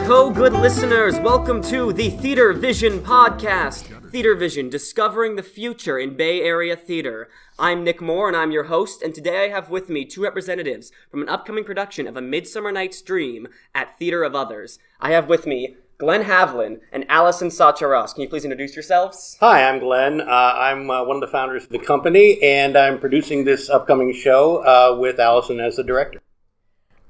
Ho, good listeners! Welcome to the Theater Vision podcast. Theater Vision, discovering the future in Bay Area theater. I'm Nick Moore, and I'm your host, and today I have with me two representatives from an upcoming production of A Midsummer Night's Dream at Theater of Others. I have with me Glenn Havlan and Alison Sacha. Can you please introduce yourselves? Hi, I'm Glenn. I'm one of the founders of the company, and I'm producing this upcoming show with Alison as the director.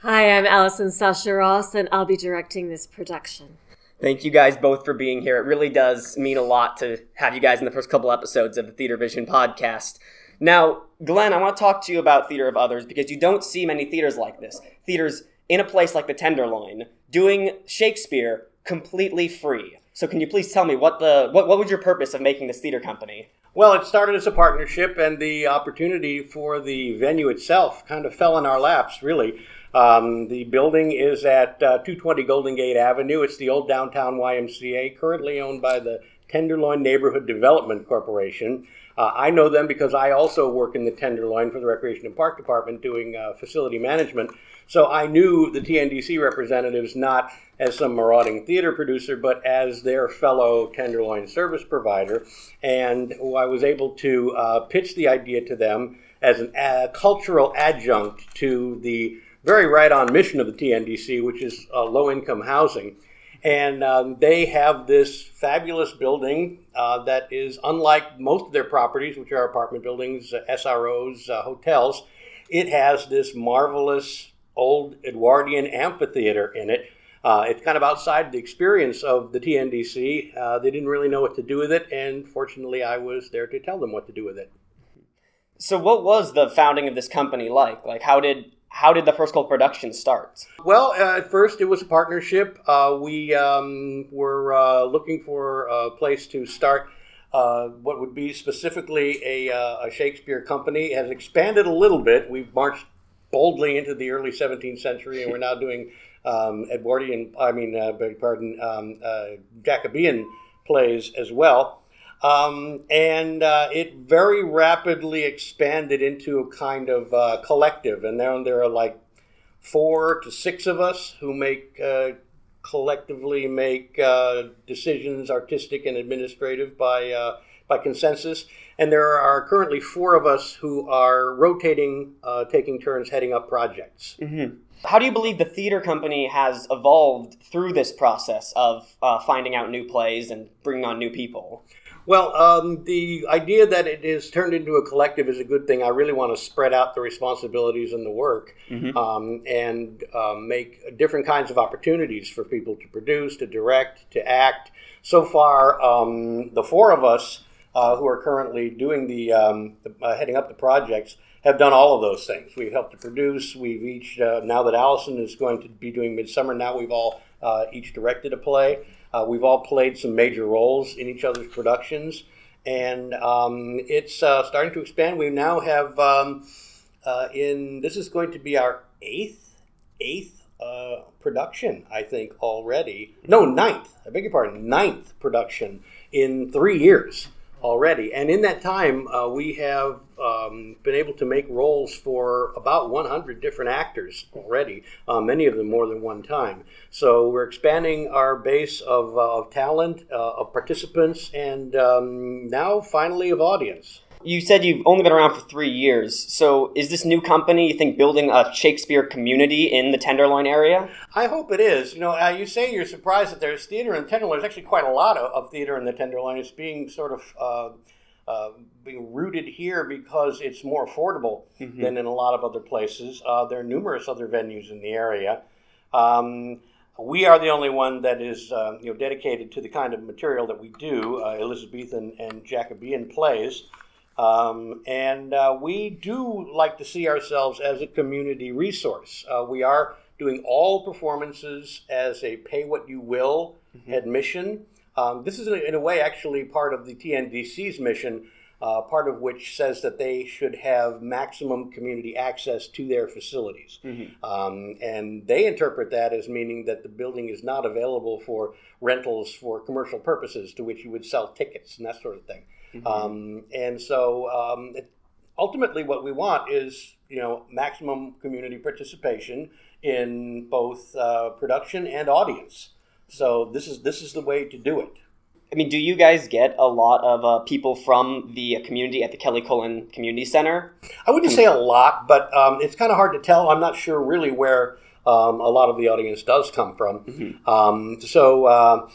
Hi, I'm Alison Sacha Ross, and I'll be directing this production. Thank you guys both for being here. It really does mean a lot to have you guys in the first couple episodes of the Theater Vision podcast. Now, Glenn, I want to talk to you about Theater of Others because you don't see many theaters like this. Theaters in a place like the Tenderloin doing Shakespeare completely free. So can you please tell me what was your purpose of making this theater company? Well, it started as a partnership, and the opportunity for the venue itself kind of fell in our laps, really. The building is at 220 Golden Gate Avenue. It's the old downtown YMCA, currently owned by the Tenderloin Neighborhood Development Corporation. I know them because I also work in the Tenderloin for the Recreation and Park Department doing facility management. So I knew the TNDC representatives not as some marauding theater producer, but as their fellow Tenderloin service provider. And I was able to pitch the idea to them as a cultural adjunct to the very right-on mission of the TNDC, which is low-income housing. And they have this fabulous building that is unlike most of their properties, which are apartment buildings, SROs, hotels. It has this marvelous old Edwardian amphitheater in it. It's kind of outside the experience of the TNDC. They didn't really know what to do with it, and fortunately I was there to tell them what to do with it. So what was the founding of this company like? How did the first production start? Well, at first it was a partnership. We were looking for a place to start what would be specifically a Shakespeare company. It has expanded a little bit. We've marched boldly into the early 17th century, and we're now doing Jacobean plays as well. It very rapidly expanded into a kind of collective, and now there are like 4 to 6 of us who collectively make decisions, artistic and administrative, by consensus. And there are currently 4 of us who are rotating, taking turns heading up projects. Mm-hmm. How do you believe the theater company has evolved through this process of finding out new plays and bringing on new people? Well, the idea that it is turned into a collective is a good thing. I really want to spread out the responsibilities and the work, and make different kinds of opportunities for people to produce, to direct, to act. So far, the 4 of us who are currently doing the heading up the projects have done all of those things. We've helped to produce. We've each, now that Alison is going to be doing Midsummer, now we've all each directed a play. We've all played some major roles in each other's productions, and it's starting to expand. We now have, this is going to be our eighth production, I think, already. No, ninth. I beg your pardon, ninth production in 3 years already. And in that time, we have been able to make roles for about 100 different actors already, many of them more than one time. So we're expanding our base of talent, of participants, and now finally of audience. You said you've only been around for 3 years. So is this new company, you think, building a Shakespeare community in the Tenderloin area? I hope it is. You say you're surprised that there's theater in the Tenderloin. There's actually quite a lot of theater in the Tenderloin. It's being sort of being rooted here because it's more affordable than in a lot of other places. There are numerous other venues in the area. We are the only one that is dedicated to the kind of material that we do, Elizabethan and Jacobean plays. We do like to see ourselves as a community resource. We are doing all performances as a pay-what-you-will admission. This is, in a way, actually part of the TNDC's mission, part of which says that they should have maximum community access to their facilities. And they interpret that as meaning that the building is not available for rentals for commercial purposes, to which you would sell tickets and that sort of thing. Ultimately what we want is, maximum community participation in both production and audience. So this is the way to do it. I mean, do you guys get a lot of people from the community at the Kelly Cullen Community Center? I wouldn't say a lot, but it's kind of hard to tell. I'm not sure really where a lot of the audience does come from. So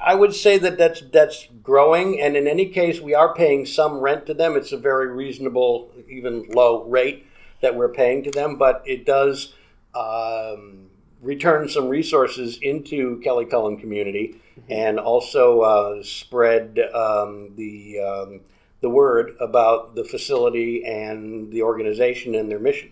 I would say that that's growing, and in any case, we are paying some rent to them. It's a very reasonable, even low rate that we're paying to them, but it does return some resources into Kelly Cullen community, and also spread the word about the facility and the organization and their mission.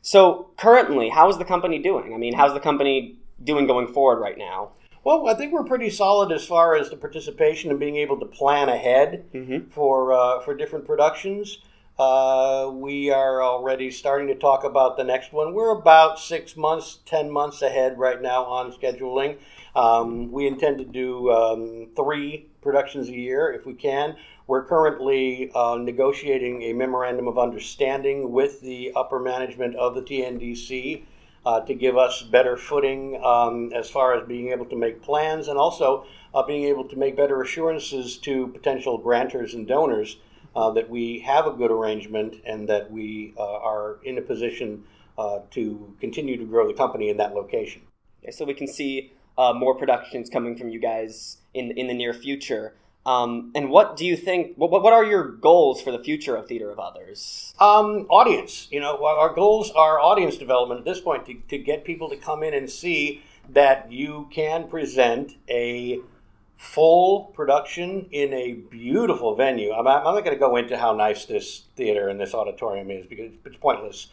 So currently, how is the company doing? I mean, how's the company doing going forward right now? Well, I think we're pretty solid as far as the participation and being able to plan ahead for different productions. We are already starting to talk about the next one. We're about 6 months, 10 months ahead right now on scheduling. We intend to do 3 productions a year if we can. We're currently negotiating a memorandum of understanding with the upper management of the TNDC to give us better footing as far as being able to make plans, and also being able to make better assurances to potential grantors and donors that we have a good arrangement and that we are in a position to continue to grow the company in that location. Okay, so we can see more productions coming from you guys in the near future. And what do you think, what are your goals for the future of Theater of Others? Audience. Our goals are audience development at this point, to get people to come in and see that you can present a full production in a beautiful venue. I'm not going to go into how nice this theater and this auditorium is, because it's pointless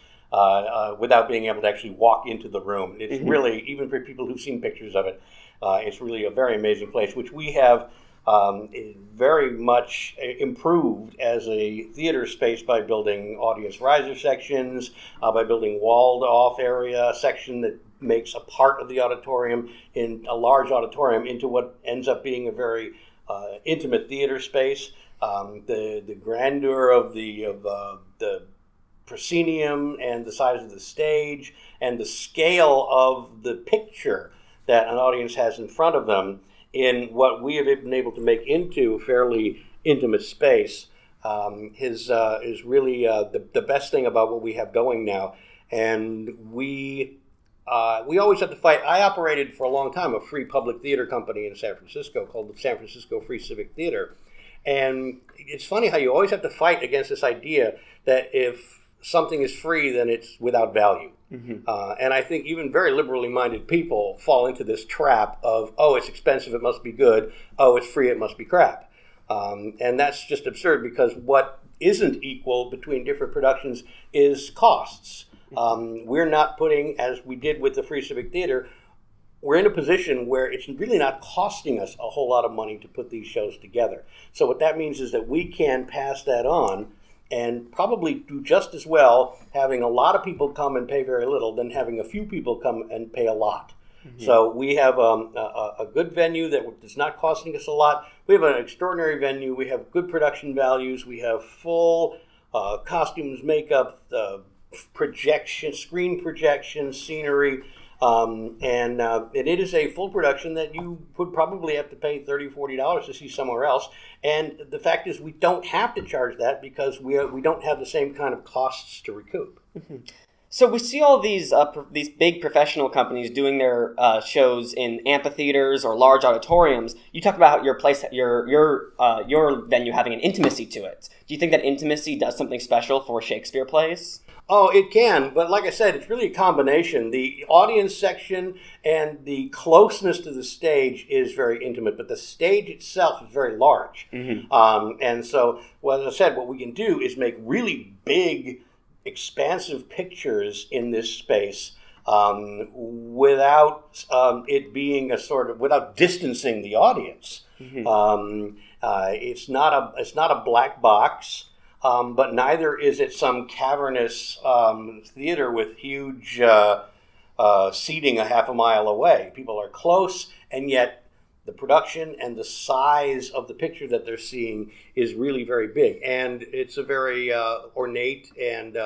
without being able to actually walk into the room. It's really, even for people who've seen pictures of it, it's really a very amazing place, which we have very much improved as a theater space by building audience riser sections, by building walled off area section that makes a part of the auditorium, in a large auditorium, into what ends up being a very intimate theater space. The grandeur of the proscenium and the size of the stage and the scale of the picture that an audience has in front of them in what we have been able to make into a fairly intimate space is really the best thing about what we have going now. And we always have to fight. I operated for a long time a free public theater company in San Francisco called the San Francisco Free Civic Theater. And it's funny how you always have to fight against this idea that if something is free, then it's without value. And I think even very liberally minded people fall into this trap of, oh, it's expensive, it must be good. Oh, it's free, it must be crap. And that's just absurd, because what isn't equal between different productions is costs. We're not putting, as we did with the Free Civic Theater, we're in a position where it's really not costing us a whole lot of money to put these shows together. So what that means is that we can pass that on and probably do just as well having a lot of people come and pay very little than having a few people come and pay a lot. So we have a good venue that is not costing us a lot. We have an extraordinary venue. We have good production values. We have full costumes, makeup, projection, screen projection, scenery. And it is a full production that you would probably have to pay $30, $40 to see somewhere else. And the fact is, we don't have to charge that because we don't have the same kind of costs to recoup. So we see all these big professional companies doing their shows in amphitheaters or large auditoriums. You talk about your place, your venue having an intimacy to it. Do you think that intimacy does something special for Shakespeare plays? Oh, it can, but like I said, it's really a combination. The audience section and the closeness to the stage is very intimate, but the stage itself is very large. And so, well, as I said, what we can do is make really big, expansive pictures in this space without it being without distancing the audience. It's not a black box. But neither is it some cavernous theater with huge seating a half a mile away. People are close, and yet the production and the size of the picture that they're seeing is really very big. And it's a very ornate and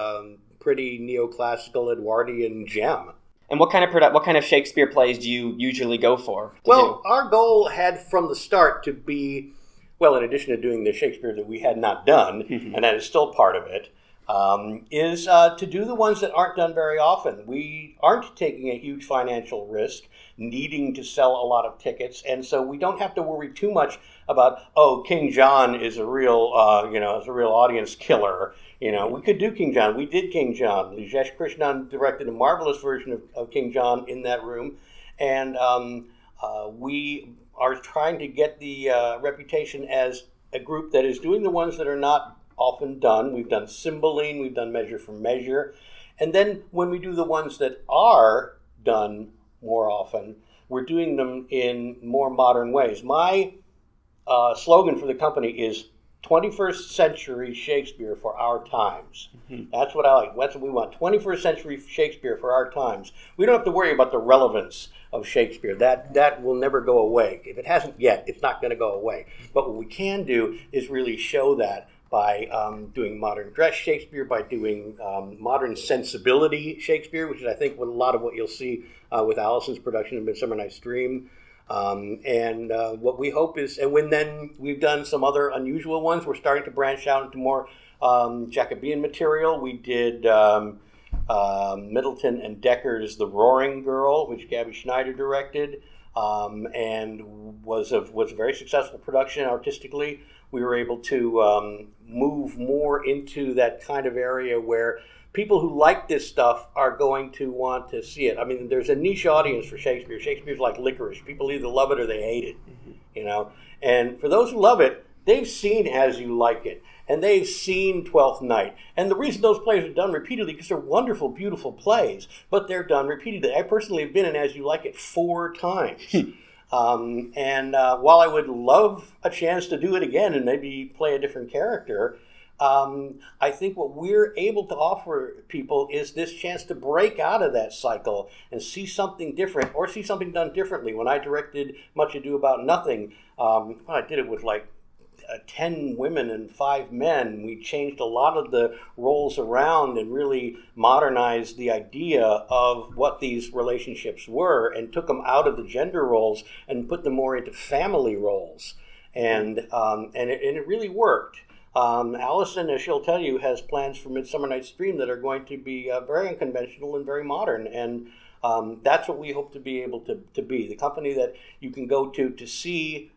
pretty neoclassical Edwardian gem. And what kind of Shakespeare plays do you usually go for? Our goal had from the start to be, well, in addition to doing the Shakespeare that we had not done, and that is still part of it, is to do the ones that aren't done very often. We aren't taking a huge financial risk, needing to sell a lot of tickets, and so we don't have to worry too much about, King John is a real, is a real audience killer. We could do King John. We did King John. Lijesh Krishnan directed a marvelous version of King John in that room, and we are trying to get the reputation as a group that is doing the ones that are not often done. We've done Cymbeline, we've done Measure for Measure, and then when we do the ones that are done more often, we're doing them in more modern ways. My slogan for the company is 21st century Shakespeare for our times. That's what I like. That's what we want. 21st century Shakespeare for our times. We don't have to worry about the relevance of Shakespeare. That will never go away. If it hasn't yet, it's not going to go away. But what we can do is really show that by doing modern dress Shakespeare, by doing modern sensibility Shakespeare, which is, I think, a lot of what you'll see with Alison's production of Midsummer Night's Dream. And what we hope is, and when then we've done some other unusual ones, we're starting to branch out into more Jacobean material. We did Middleton and Decker's The Roaring Girl, which Gabby Schneider directed, and was a very successful production artistically. We were able to move more into that kind of area where people who like this stuff are going to want to see it. I mean, there's a niche audience for Shakespeare. Shakespeare's like licorice. People either love it or they hate it, And for those who love it, they've seen As You Like It, and they've seen Twelfth Night. And the reason those plays are done repeatedly because they're wonderful, beautiful plays, but they're done repeatedly. I personally have been in As You Like It 4 times. While I would love a chance to do it again and maybe play a different character, I think what we're able to offer people is this chance to break out of that cycle and see something different or see something done differently. When I directed Much Ado About Nothing, I did it with 10 women and 5 men. We changed a lot of the roles around and really modernized the idea of what these relationships were and took them out of the gender roles and put them more into family roles. And it really worked. Alison, as she'll tell you, has plans for Midsummer Night's Dream that are going to be very unconventional and very modern. And that's what we hope to be able to be. The company that you can go to see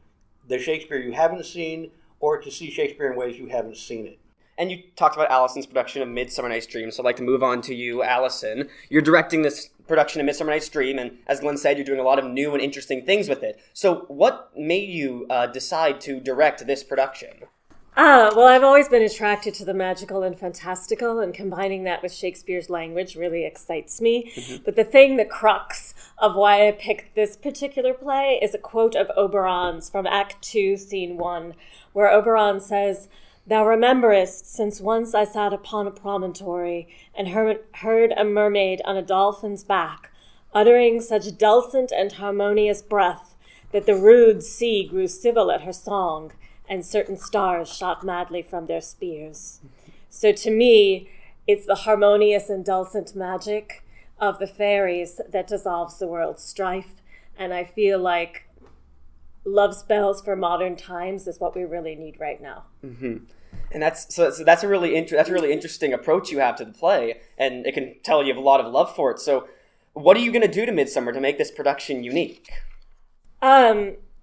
the Shakespeare you haven't seen or to see Shakespeare in ways you haven't seen it. And you talked about Alison's production of Midsummer Night's Dream, so I'd like to move on to you, Alison. You're directing this production of Midsummer Night's Dream, and as Glenn said, you're doing a lot of new and interesting things with it. So what made you decide to direct this production? Well, I've always been attracted to the magical and fantastical, and combining that with Shakespeare's language really excites me. But the crux of why I picked this particular play is a quote of Oberon's from Act 2, Scene 1, where Oberon says, "Thou rememberest, since once I sat upon a promontory, and heard a mermaid on a dolphin's back, uttering such dulcet and harmonious breath, that the rude sea grew civil at her song, and certain stars shot madly from their spears." So to me, it's the harmonious and dulcet magic of the fairies that dissolves the world's strife. And I feel like love spells for modern times is what we really need right now. And that's a really interesting approach you have to the play, and it can tell you have a lot of love for it. So what are you going to do to Midsummer to make this production unique?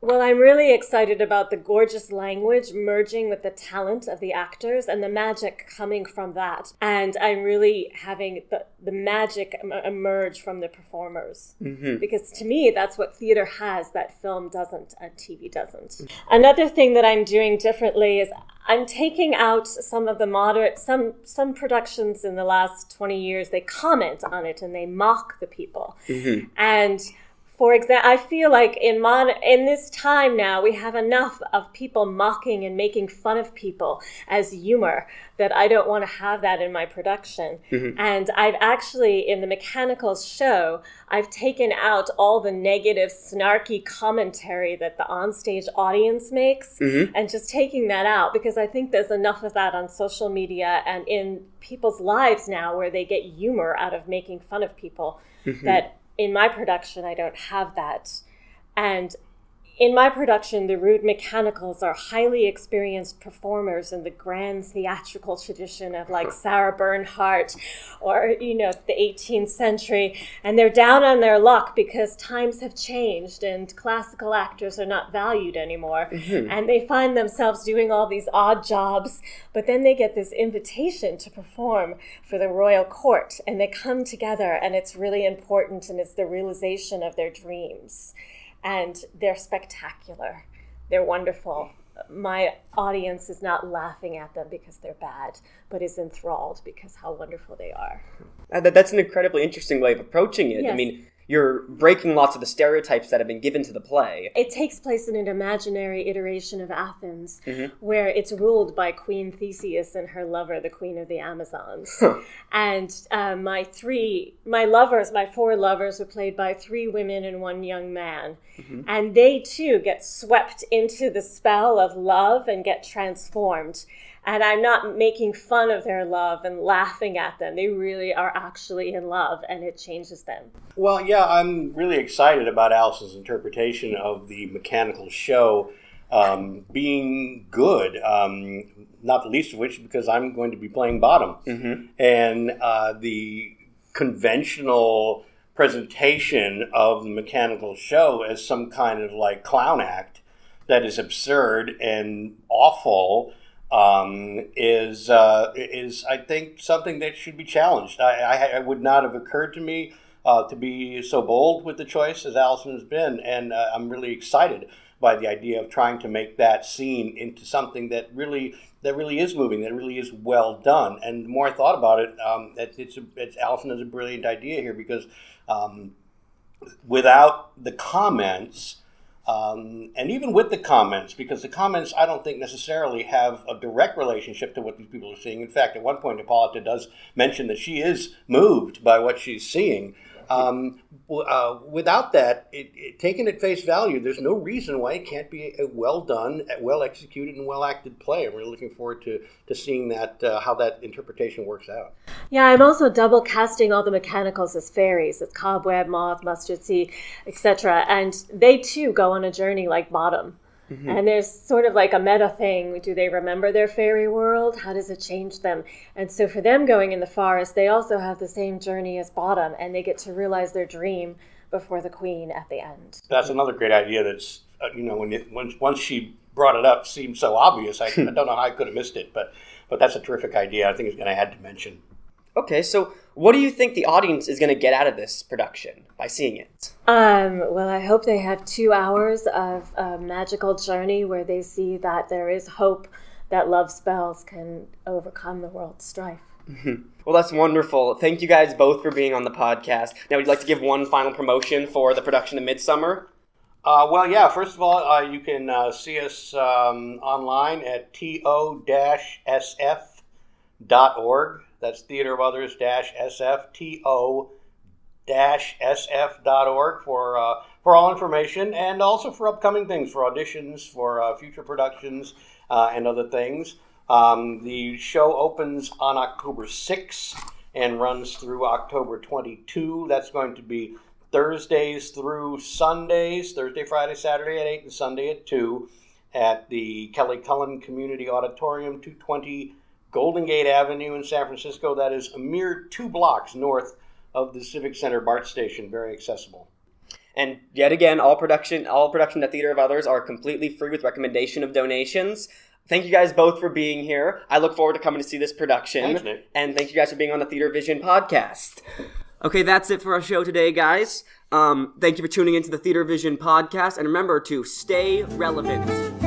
Well, I'm really excited about the gorgeous language merging with the talent of the actors and the magic coming from that. And I'm really having the magic emerge from the performers. Because to me, that's what theater has that film doesn't and TV doesn't. Another thing that I'm doing differently is I'm taking out some of the some productions in the last 20 years, they comment on it and they mock the people. And for example, I feel like in this time now, we have enough of people mocking and making fun of people as humor that I don't want to have that in my production. And I've actually, in the Mechanicals show, I've taken out all the negative, snarky commentary that the onstage audience makes and just taking that out because I think there's enough of that on social media and in people's lives now where they get humor out of making fun of people. that in my production, I don't have that. And in my production, the rude mechanicals are highly experienced performers in the grand theatrical tradition of like Sarah Bernhardt or, the 18th century. And they're down on their luck because times have changed and classical actors are not valued anymore. And they find themselves doing all these odd jobs, but then they get this invitation to perform for the royal court. And they come together and it's really important and it's the realization of their dreams. And they're spectacular. They're wonderful. My audience is not laughing at them because they're bad, but is enthralled because how wonderful they are. That's an incredibly interesting way of approaching it. Yes. I mean, you're breaking lots of the stereotypes that have been given to the play. It takes place in an imaginary iteration of Athens where it's ruled by Queen Theseus and her lover, the Queen of the Amazons. And my four lovers were played by 3 women and 1 young man. And they too get swept into the spell of love and get transformed. And I'm not making fun of their love and laughing at them. They really are actually in love, and it changes them. Well, yeah, I'm really excited about Alison's interpretation of the mechanical show being good, not the least of which because I'm going to be playing Bottom. And the conventional presentation of the mechanical show as some kind of like clown act that is absurd and awful is I think something that should be challenged. It would not have occurred to me to be so bold with the choice as Alison has been, and I'm really excited by the idea of trying to make that scene into something that really is moving, that really is well done. And the more I thought about it, Alison has a brilliant idea here because without the comments. And even with the comments, because the comments I don't think necessarily have a direct relationship to what these people are seeing. In fact, at one point, Hippolyta does mention that she is moved by what she's seeing. Without that, taken at face value, there's no reason why it can't be a well done, well executed, and well acted play. I'm really looking forward to seeing that how that interpretation works out. Yeah, I'm also double casting all the mechanicals as fairies. It's cobweb, moth, mustard seed, etc. And they too go on a journey like Bottom. And there's sort of like a meta thing. Do they remember their fairy world? How does it change them? And so for them going in the forest, they also have the same journey as Bottom, and they get to realize their dream before the queen at the end. That's another great idea that's, once she brought it up, seemed so obvious. I don't know how I could have missed it, but that's a terrific idea. I think it's going to add dimension. Okay, so what do you think the audience is going to get out of this production by seeing it? Well, I hope they have 2 hours of a magical journey where they see that there is hope that love spells can overcome the world's strife. Well, that's wonderful. Thank you guys both for being on the podcast. Now, would you like to give one final promotion for the production of Midsummer? Well, yeah, first of all, you can see us online at to-sf.org. That's Theater of Others SF, to-sf.org for all information and also for upcoming things, for auditions, for future productions, and other things. The show opens on October 6th and runs through October 22. That's going to be Thursdays through Sundays, Thursday, Friday, Saturday at 8 and Sunday at 2 at the Kelly Cullen Community Auditorium, 220 Golden Gate Avenue in San Francisco. That is a mere 2 blocks north of the Civic Center BART station. Very accessible. And yet again, all production at Theater of Others are completely free with recommendation of donations. Thank you guys both for being here. I look forward to coming to see this production. Thanks, Nick. And thank you guys for being on the Theater Vision podcast. Okay, that's it for our show today, guys. Thank you for tuning into the Theater Vision podcast. And remember to stay relevant.